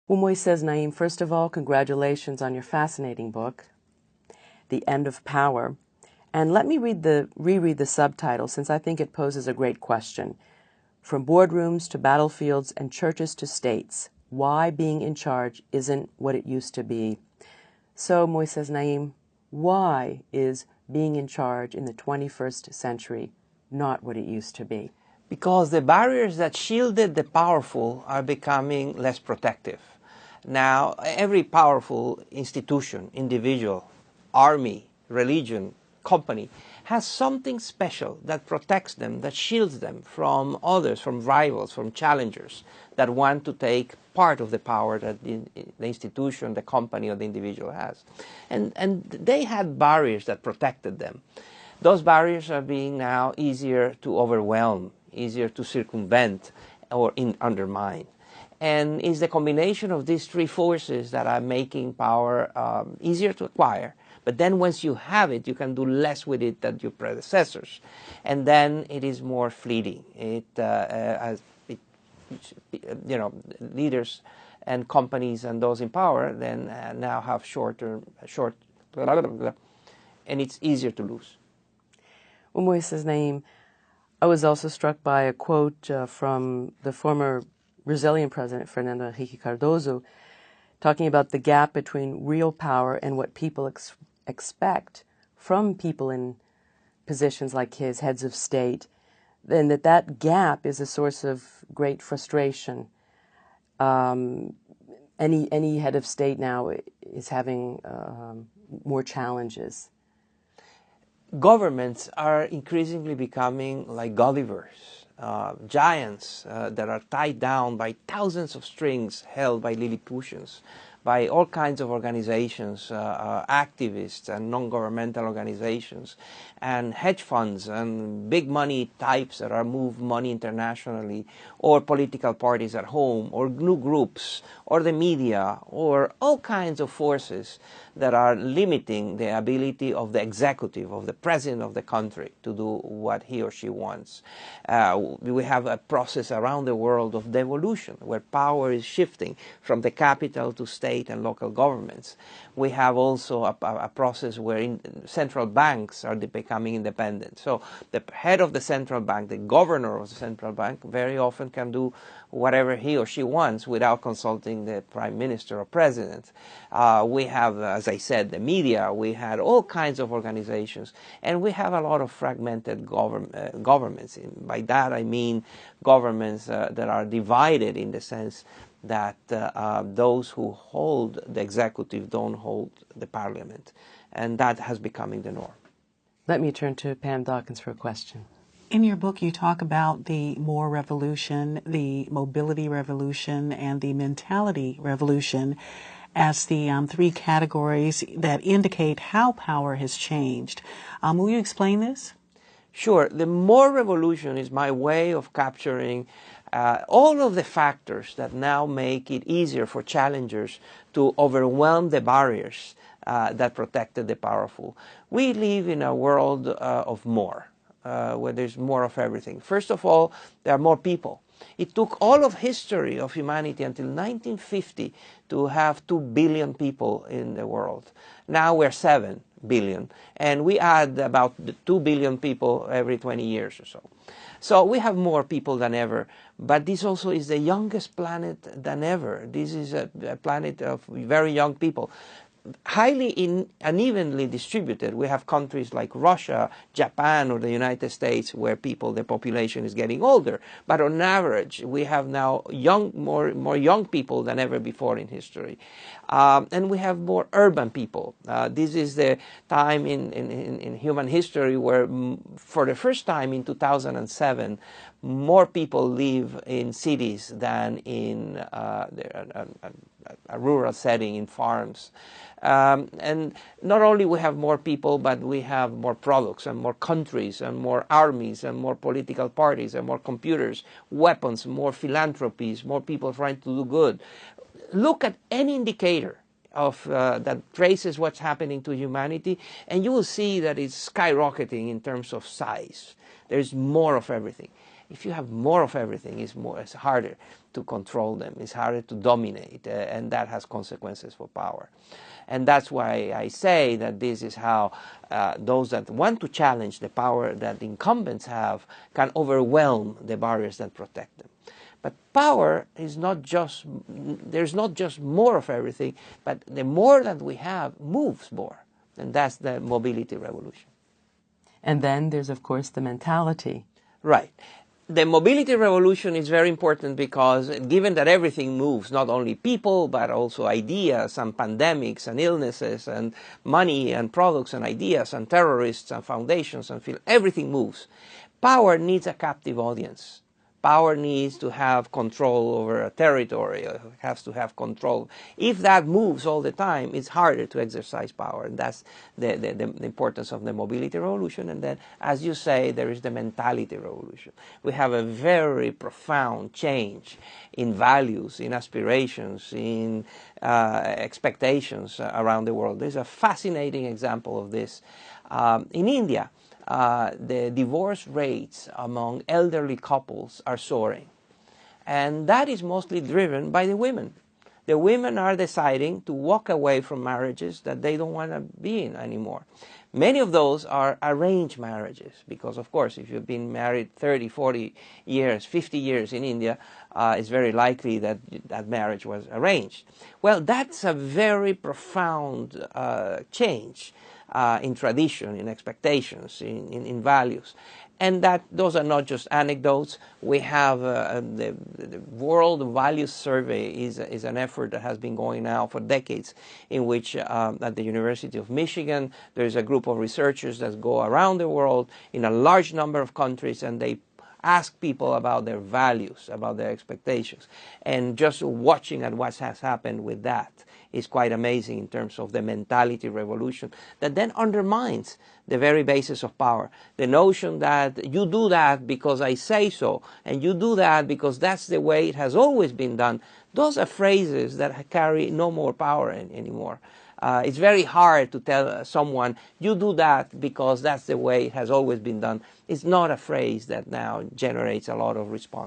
Well, Moises, Naim, first of all, congratulations on your fascinating book, The End of Power. And let me reread the subtitle, since I think it poses a great question. From boardrooms to battlefields and churches to states, why being in charge isn't what it used to be. So, Moises, Naim, why is being in charge in the 21st century not what it used to be? Because the barriers that shielded the powerful are becoming less protective. Now, every powerful institution, individual, army, religion, company, has something special that protects them, that shields them from others, from rivals, from challengers that want to take part of the power that the institution, the company, or the individual has. And they had barriers that protected them. Those barriers are being now easier to overwhelm, easier to circumvent or undermine. And it's the combination of these three forces that are making power easier to acquire. But then once you have it, you can do less with it than your predecessors. And then it is more fleeting. Leaders and companies and those in power then now have and it's easier to lose. Well, Moises, Naim, I was also struck by a quote from the former Brazilian president, Fernando Henrique Cardoso, talking about the gap between real power and what people expect from people in positions like his, heads of state, and that gap is a source of great frustration. Any head of state now is having more challenges. Governments are increasingly becoming like Gullivers, giants that are tied down by thousands of strings held by Lilliputians, by all kinds of organizations, activists and non-governmental organizations, and hedge funds and big money types that are move money internationally, or political parties at home, or new groups, or the media, or all kinds of forces that are limiting the ability of the executive, of the president of the country, to do what he or she wants. We have a process around the world of devolution, where power is shifting from the capital to state and local governments. We have also a process where central banks are becoming independent. So the head of the central bank, the governor of the central bank, very often can do whatever he or she wants without consulting the prime minister or president. We have, as I said, the media. We had all kinds of organizations, and we have a lot of fragmented governments. By that I mean governments that are divided in the sense that those who hold the executive don't hold the parliament, and that has becoming the norm. Let me turn to Pam Dawkins for a question. In your book, you talk about the more revolution, the mobility revolution, and the mentality revolution as the three categories that indicate how power has changed. Will you explain this? Sure. The more revolution is my way of capturing all of the factors that now make it easier for challengers to overwhelm the barriers that protected the powerful. We live in a world of more. Where there's more of everything. First of all, there are more people. It took all of history of humanity until 1950 to have 2 billion people in the world. Now we're 7 billion, and we add about 2 billion people every 20 years or so. So we have more people than ever, but this also is the youngest planet than ever. This is a planet of very young people. Highly unevenly distributed. We have countries like Russia, Japan, or the United States where the population is getting older. But on average, we have now more young people than ever before in history. And we have more urban people. This is the time in human history where, for the first time in 2007, more people live in cities than in a rural setting, in farms. And not only we have more people, but we have more products and more countries and more armies and more political parties and more computers, weapons, more philanthropies, more people trying to do good. Look at any indicator of that traces what's happening to humanity, and you will see that it's skyrocketing in terms of size. There's more of everything. If you have more of everything, it's harder to control them. It's harder to dominate, and that has consequences for power. And that's why I say that this is how those that want to challenge the power that the incumbents have can overwhelm the barriers that protect them. But power is not just, there's not just more of everything, but the more that we have moves more. And that's the mobility revolution. And then there's, of course, the mentality. Right. The mobility revolution is very important because given that everything moves, not only people, but also ideas and pandemics and illnesses and money and products and ideas and terrorists and foundations and everything moves. Power needs a captive audience. Power needs to have control over a territory, it has to have control. If that moves all the time, it's harder to exercise power. And that's the importance of the mobility revolution. And then, as you say, there is the mentality revolution. We have a very profound change in values, in aspirations, in expectations around the world. There's a fascinating example of this in India. The divorce rates among elderly couples are soaring. And that is mostly driven by the women. The women are deciding to walk away from marriages that they don't want to be in anymore. Many of those are arranged marriages because, of course, if you've been married 30, 40 years, 50 years in India, it's very likely that that marriage was arranged. Well, that's a very profound change. In tradition, in expectations, in values. And that those are not just anecdotes. We have the World Values Survey is an effort that has been going now for decades, in which at the University of Michigan, there's a group of researchers that go around the world in a large number of countries, and they ask people about their values, about their expectations. And just watching at what has happened with that is quite amazing in terms of the mentality revolution that then undermines the very basis of power. The notion that you do that because I say so, and you do that because that's the way it has always been done. Those are phrases that carry no more power anymore. It's very hard to tell someone, you do that because that's the way it has always been done. It's not a phrase that now generates a lot of response.